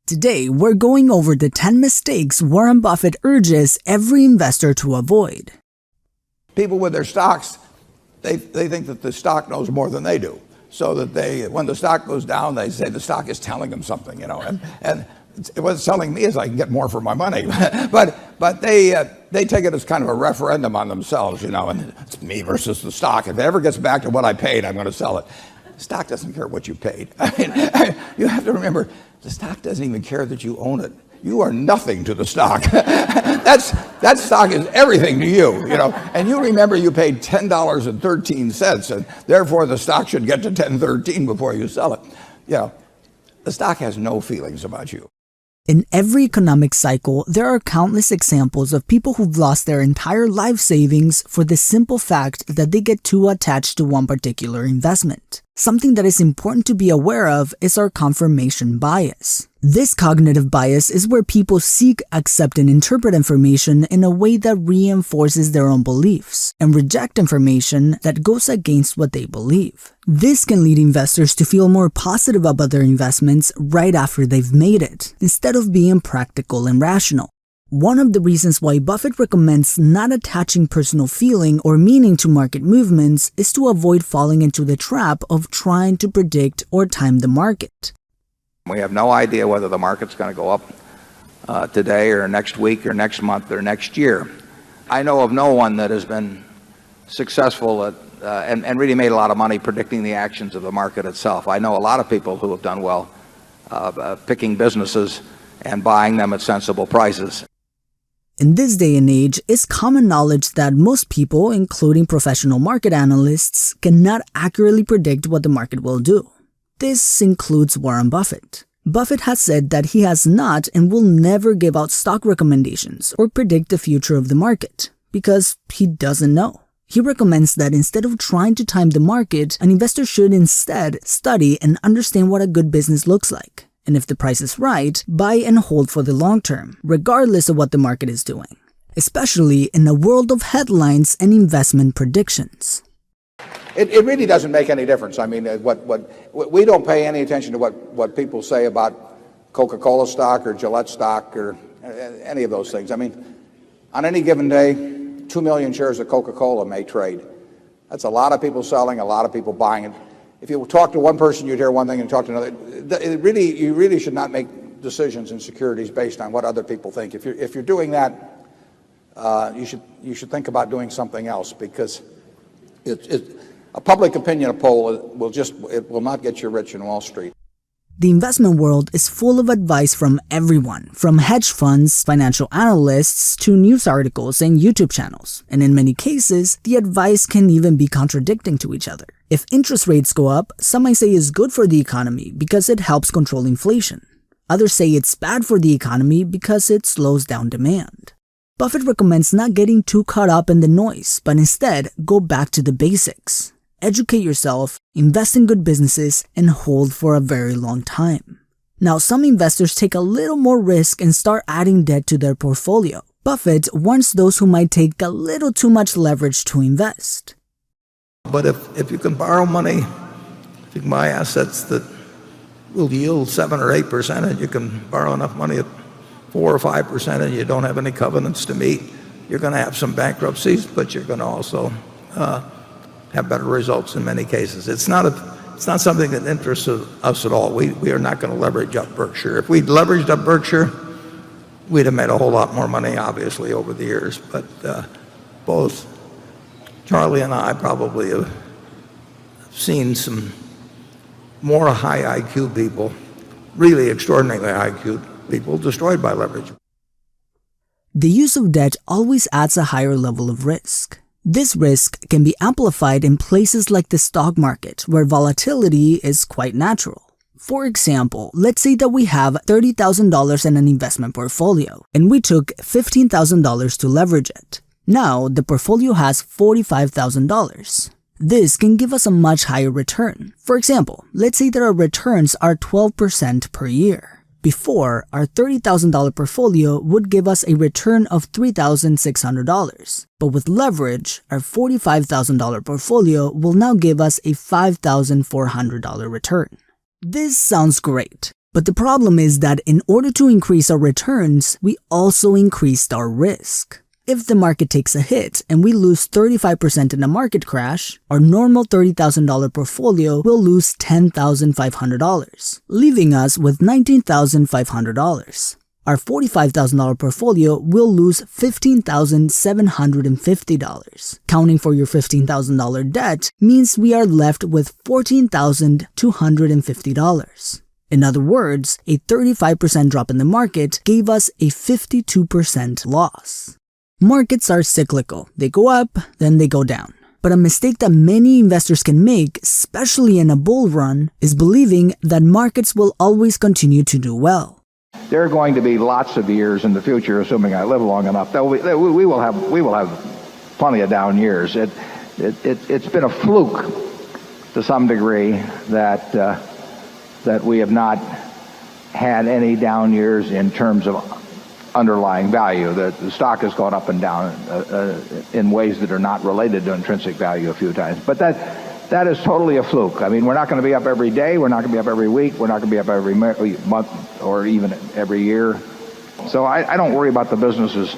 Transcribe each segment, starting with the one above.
Today, we're going over the 10 mistakes Warren Buffett urges every investor to avoid. People with their stocks, they think that the stock knows more than they do. So that when the stock goes down, they say the stock is telling them something, and what's telling me is I can get more for my money. but they take it as kind of a referendum on themselves, and it's me versus the stock. If it ever gets back to what I paid, I'm going to sell it. The stock doesn't care what you paid. You have to remember, the stock doesn't even care that you own it. You are nothing to the stock. That stock is everything to you, And you remember you paid $10.13, and therefore the stock should get to $10.13 before you sell it. The stock has no feelings about you. In every economic cycle, there are countless examples of people who've lost their entire life savings for the simple fact that they get too attached to one particular investment. Something that is important to be aware of is our confirmation bias. This cognitive bias is where people seek, accept, and interpret information in a way that reinforces their own beliefs and reject information that goes against what they believe. This can lead investors to feel more positive about their investments right after they've made it, instead of being practical and rational. One of the reasons why Buffett recommends not attaching personal feeling or meaning to market movements is to avoid falling into the trap of trying to predict or time the market. We have no idea whether the market's going to go up today or next week or next month or next year. I know of no one that has been successful at, and really made a lot of money predicting the actions of the market itself. I know a lot of people who have done well picking businesses and buying them at sensible prices. In this day and age, it's common knowledge that most people, including professional market analysts, cannot accurately predict what the market will do. This includes Warren Buffett. Buffett has said that he has not and will never give out stock recommendations or predict the future of the market, because he doesn't know. He recommends that instead of trying to time the market, an investor should instead study and understand what a good business looks like. And if the price is right, buy and hold for the long term, regardless of what the market is doing, especially in a world of headlines and investment predictions. It really doesn't make any difference. I mean, we don't pay any attention to what people say about Coca-Cola stock or Gillette stock or any of those things. I mean, on any given day, 2 million shares of Coca-Cola may trade. That's a lot of people selling, a lot of people buying it. If you talk to one person, you'd hear one thing, and talk to another. You really should not make decisions in securities based on what other people think. If you're doing that, you should think about doing something else, because a public opinion poll will not get you rich in Wall Street. The investment world is full of advice from everyone, from hedge funds, financial analysts, to news articles and YouTube channels. And in many cases, the advice can even be contradicting to each other. If interest rates go up, some might say it's good for the economy because it helps control inflation. Others say it's bad for the economy because it slows down demand. Buffett recommends not getting too caught up in the noise, but instead go back to the basics. Educate yourself, invest in good businesses, and hold for a very long time. Now, some investors take a little more risk and start adding debt to their portfolio. Buffett warns those who might take a little too much leverage to invest. But if you can borrow money, if you can buy assets that will yield 7 or 8%, and you can borrow enough money at 4 or 5%, and you don't have any covenants to meet, you're going to have some bankruptcies, but you're going to also have better results in many cases. It's not something that interests us at all. We are not going to leverage up Berkshire. If we'd leveraged up Berkshire, we'd have made a whole lot more money, obviously, over the years. But both Charlie and I probably have seen some more high IQ people, really extraordinarily high IQ people, destroyed by leverage. The use of debt always adds a higher level of risk. This risk can be amplified in places like the stock market, where volatility is quite natural. For example, let's say that we have $30,000 in an investment portfolio, and we took $15,000 to leverage it. Now, the portfolio has $45,000. This can give us a much higher return. For example, let's say that our returns are 12% per year. Before, our $30,000 portfolio would give us a return of $3,600. But with leverage, our $45,000 portfolio will now give us a $5,400 return. This sounds great, But the problem is that in order to increase our returns, we also increased our risk. If the market takes a hit and we lose 35% in a market crash, our normal $30,000 portfolio will lose $10,500, leaving us with $19,500. Our $45,000 portfolio will lose $15,750. Counting for your $15,000 debt means we are left with $14,250. In other words, a 35% drop in the market gave us a 52% loss. Markets are cyclical. They go up, then they go down. But a mistake that many investors can make, especially in a bull run, is believing that markets will always continue to do well. There are going to be lots of years in the future, assuming I live long enough, that we will have plenty of down years. It's been a fluke to some degree that we have not had any down years in terms of underlying value. The stock has gone up and down in ways that are not related to intrinsic value a few times. But that is totally a fluke. I mean, we're not going to be up every day. We're not going to be up every week. We're not going to be up every month or even every year. So I don't worry about the businesses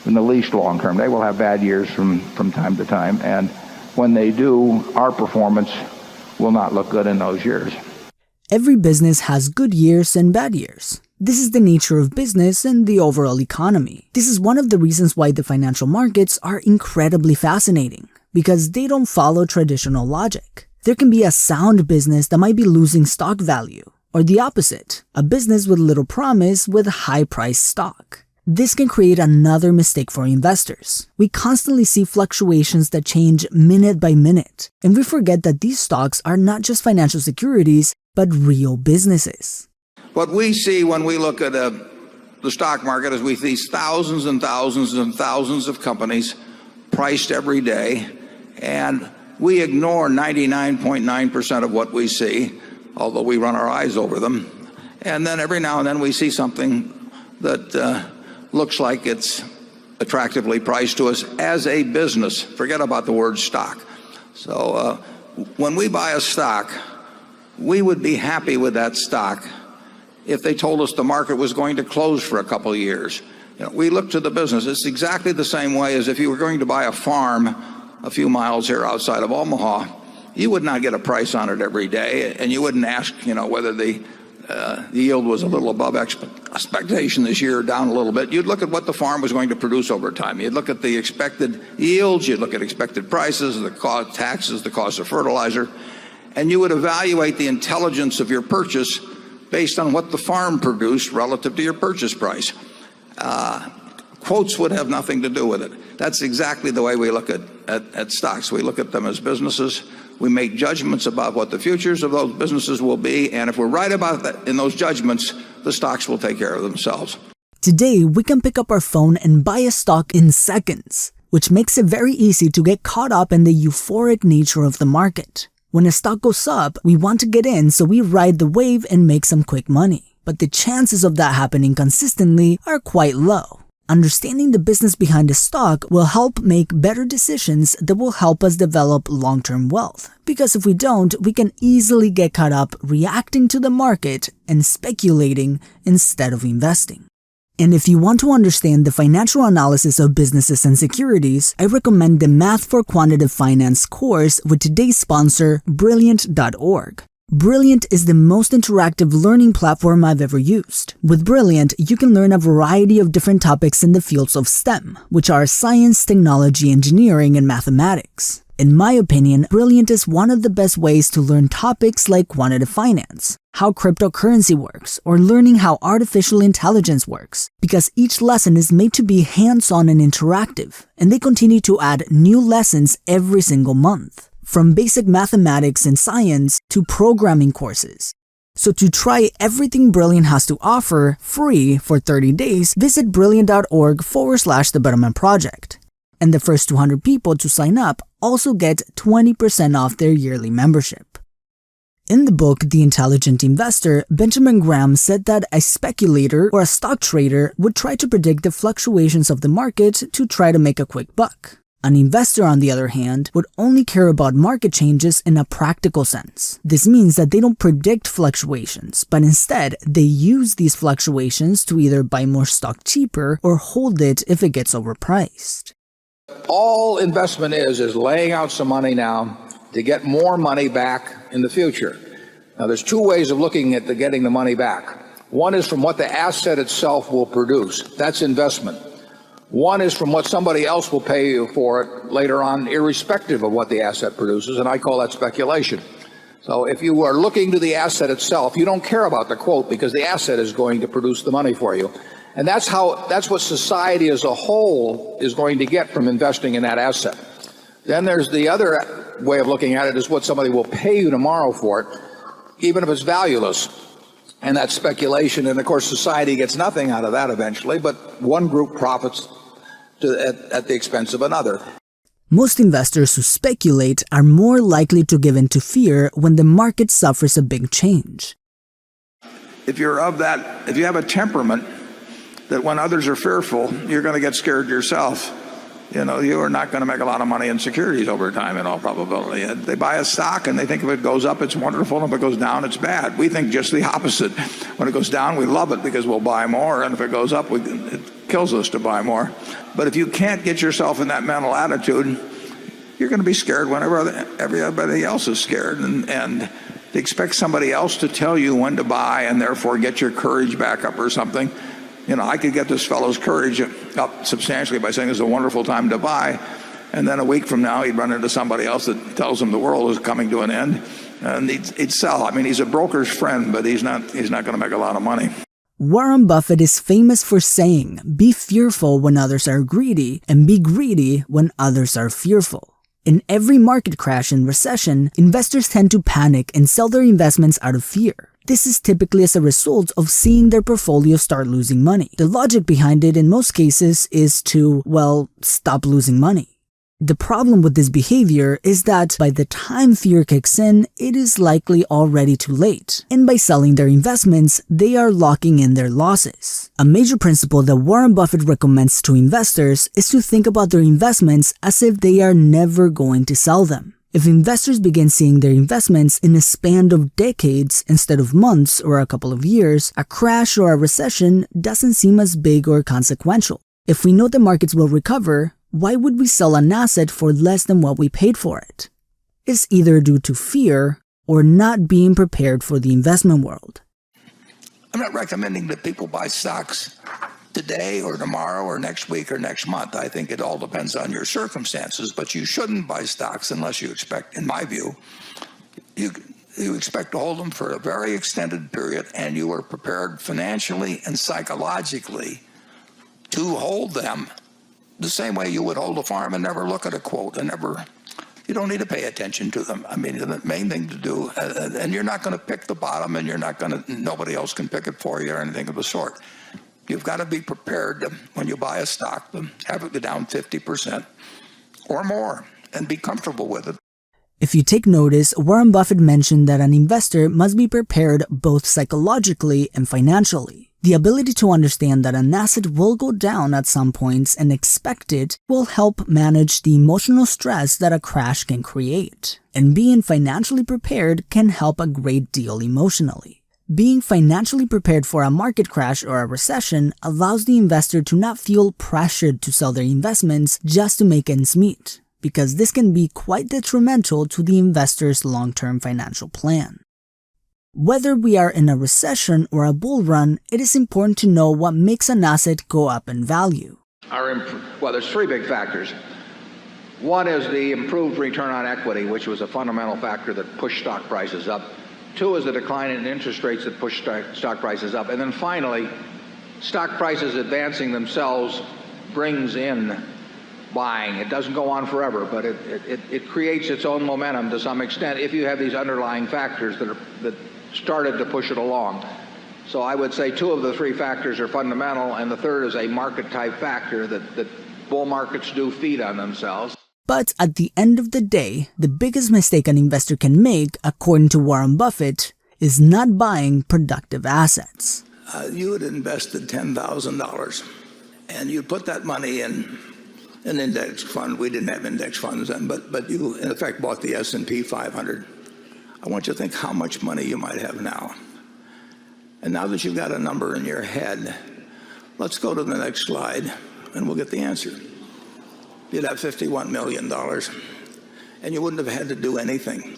in the least long term. They will have bad years from time to time. And when they do, our performance will not look good in those years. Every business has good years and bad years. This is the nature of business and the overall economy. This is one of the reasons why the financial markets are incredibly fascinating, because they don't follow traditional logic. There can be a sound business that might be losing stock value, or the opposite, a business with little promise with high-priced stock. This can create another mistake for investors. We constantly see fluctuations that change minute by minute, and we forget that these stocks are not just financial securities, but real businesses. What we see when we look at the stock market is we see thousands and thousands and thousands of companies priced every day, and we ignore 99.9% of what we see, although we run our eyes over them. And then every now and then we see something that looks like it's attractively priced to us as a business. Forget about the word stock. So when we buy a stock, we would be happy with that stock if they told us the market was going to close for a couple of years. You know, we look to the business. It's exactly the same way as if you were going to buy a farm a few miles here outside of Omaha. You would not get a price on it every day, and you wouldn't ask, whether the yield was a little above expectation this year or down a little bit. You'd look at what the farm was going to produce over time. You'd look at the expected yields. You'd look at expected prices, the cost, taxes, the cost of fertilizer, and you would evaluate the intelligence of your purchase based on what the farm produced relative to your purchase price. Quotes would have nothing to do with it. That's exactly the way we look at stocks. We look at them as businesses. We make judgments about what the futures of those businesses will be, and if we're right about that in those judgments, the stocks will take care of themselves. Today, we can pick up our phone and buy a stock in seconds, which makes it very easy to get caught up in the euphoric nature of the market. When a stock goes up, we want to get in, so we ride the wave and make some quick money. But the chances of that happening consistently are quite low. Understanding the business behind a stock will help make better decisions that will help us develop long-term wealth. Because if we don't, we can easily get caught up reacting to the market and speculating instead of investing. And if you want to understand the financial analysis of businesses and securities, I recommend the Math for Quantitative Finance course with today's sponsor, Brilliant.org. Brilliant is the most interactive learning platform I've ever used. With Brilliant, you can learn a variety of different topics in the fields of STEM, which are science, technology, engineering, and mathematics. In my opinion, Brilliant is one of the best ways to learn topics like quantitative finance, how cryptocurrency works, or learning how artificial intelligence works, because each lesson is made to be hands-on and interactive, and they continue to add new lessons every single month, from basic mathematics and science to programming courses. So to try everything Brilliant has to offer free for 30 days, visit brilliant.org/The Betterment Project. And the first 200 people to sign up also get 20% off their yearly membership. In the book The Intelligent Investor, Benjamin Graham said that a speculator or a stock trader would try to predict the fluctuations of the market to try to make a quick buck. An investor, on the other hand, would only care about market changes in a practical sense. This means that they don't predict fluctuations, but instead, they use these fluctuations to either buy more stock cheaper or hold it if it gets overpriced. All investment is laying out some money now to get more money back in the future. Now, there's two ways of looking at getting the money back. One is from what the asset itself will produce. That's investment. One is from what somebody else will pay you for it later on, irrespective of what the asset produces, and I call that speculation. So if you are looking to the asset itself, you don't care about the quote because the asset is going to produce the money for you. And that's what society as a whole is going to get from investing in that asset. Then there's the other way of looking at it is what somebody will pay you tomorrow for it, even if it's valueless. And that's speculation. And of course, society gets nothing out of that eventually, but one group profits at the expense of another. Most investors who speculate are more likely to give in to fear when the market suffers a big change. If you have a temperament that when others are fearful, you're going to get scared yourself. You are not going to make a lot of money in securities over time in all probability. They buy a stock and they think if it goes up, it's wonderful, and if it goes down, it's bad. We think just the opposite. When it goes down, we love it because we'll buy more, and if it goes up, it kills us to buy more. But if you can't get yourself in that mental attitude, you're going to be scared whenever everybody else is scared. And to expect somebody else to tell you when to buy and therefore get your courage back up or something, I could get this fellow's courage up substantially by saying it's a wonderful time to buy, and then a week from now he'd run into somebody else that tells him the world is coming to an end, and he'd sell. I mean, he's a broker's friend, but he's not going to make a lot of money. Warren Buffett is famous for saying, "Be fearful when others are greedy, and be greedy when others are fearful." In every market crash and recession, investors tend to panic and sell their investments out of fear. This is typically as a result of seeing their portfolio start losing money. The logic behind it in most cases is to, stop losing money. The problem with this behavior is that by the time fear kicks in, it is likely already too late. And by selling their investments, they are locking in their losses. A major principle that Warren Buffett recommends to investors is to think about their investments as if they are never going to sell them. If investors begin seeing their investments in a span of decades instead of months or a couple of years, a crash or a recession doesn't seem as big or consequential. If we know the markets will recover, why would we sell an asset for less than what we paid for it? It's either due to fear or not being prepared for the investment world. I'm not recommending that people buy stocks today or tomorrow or next week or next month. I think it all depends on your circumstances, but you shouldn't buy stocks unless you expect, in my view, you expect to hold them for a very extended period and you are prepared financially and psychologically to hold them the same way you would hold a farm and never look at a quote and you don't need to pay attention to them. I mean, the main thing to do, and you're not going to pick the bottom and nobody else can pick it for you or anything of the sort. You've got to be prepared to, when you buy a stock, to have it go down 50% or more and be comfortable with it. If you take notice, Warren Buffett mentioned that an investor must be prepared both psychologically and financially. The ability to understand that an asset will go down at some points and expect it will help manage the emotional stress that a crash can create. And being financially prepared can help a great deal emotionally. Being financially prepared for a market crash or a recession allows the investor to not feel pressured to sell their investments just to make ends meet, because this can be quite detrimental to the investor's long-term financial plan. Whether we are in a recession or a bull run, it is important to know what makes an asset go up in value. There's three big factors. One is the improved return on equity, which was a fundamental factor that pushed stock prices up. Two is the decline in interest rates that push stock prices up. And then finally, stock prices advancing themselves brings in buying. It doesn't go on forever, but it creates its own momentum to some extent if you have these underlying factors that started to push it along. So I would say two of the three factors are fundamental, and the third is a market-type factor that bull markets do feed on themselves. But at the end of the day, the biggest mistake an investor can make, according to Warren Buffett, is not buying productive assets. You had invested $10,000 and you put that money in an index fund. We didn't have index funds then, but you, in effect, bought the S&P 500. I want you to think how much money you might have now. And now that you've got a number in your head, let's go to the next slide, and we'll get the answer. You'd have $51 million, and you wouldn't have had to do anything.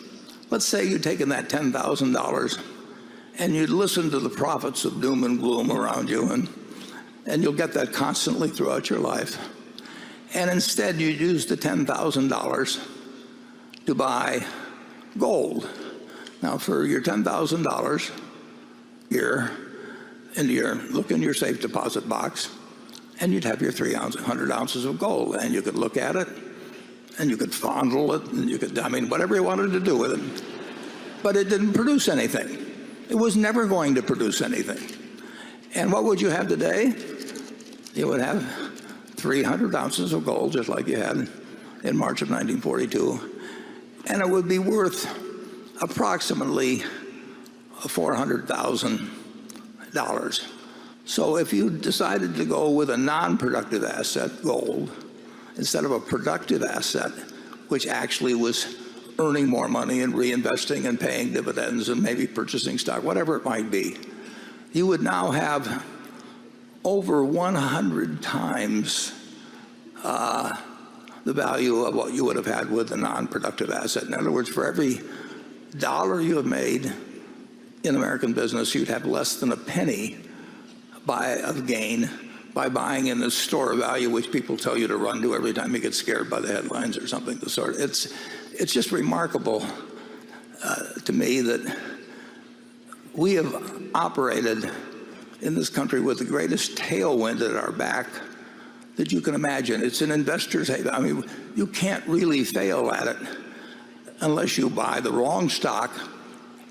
Let's say you'd taken that $10,000, and you'd listen to the prophets of doom and gloom around you, and you'll get that constantly throughout your life. And instead, you'd use the $10,000 to buy gold. Now, for your $10,000, look in your safe deposit box, and you'd have your 300 ounces of gold, and you could look at it, and you could fondle it, and you could, whatever you wanted to do with it. But it didn't produce anything. It was never going to produce anything. And what would you have today? You would have 300 ounces of gold, just like you had in March of 1942, and it would be worth approximately $400,000. So if you decided to go with a non-productive asset, gold, instead of a productive asset, which actually was earning more money and reinvesting and paying dividends and maybe purchasing stock, whatever it might be, you would now have over 100 times the value of what you would have had with a non-productive asset. In other words, for every dollar you have made in American business, you'd have less than a penny of gain by buying in the store of value, which people tell you to run to every time you get scared by the headlines or something of the sort. It's just remarkable to me that we have operated in this country with the greatest tailwind at our back that you can imagine. It's an investor's haven. You can't really fail at it unless you buy the wrong stock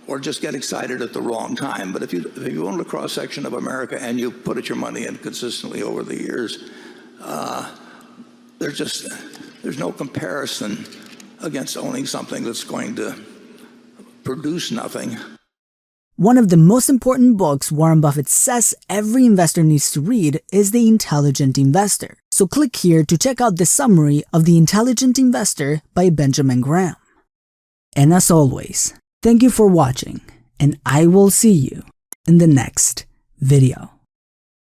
or just get excited at the wrong time. But if you own a cross-section of America and you put your money in consistently over the years, there's no comparison against owning something that's going to produce nothing. One of the most important books Warren Buffett says every investor needs to read is The Intelligent Investor. So click here to check out the summary of The Intelligent Investor by Benjamin Graham. And as always, thank you for watching, and I will see you in the next video.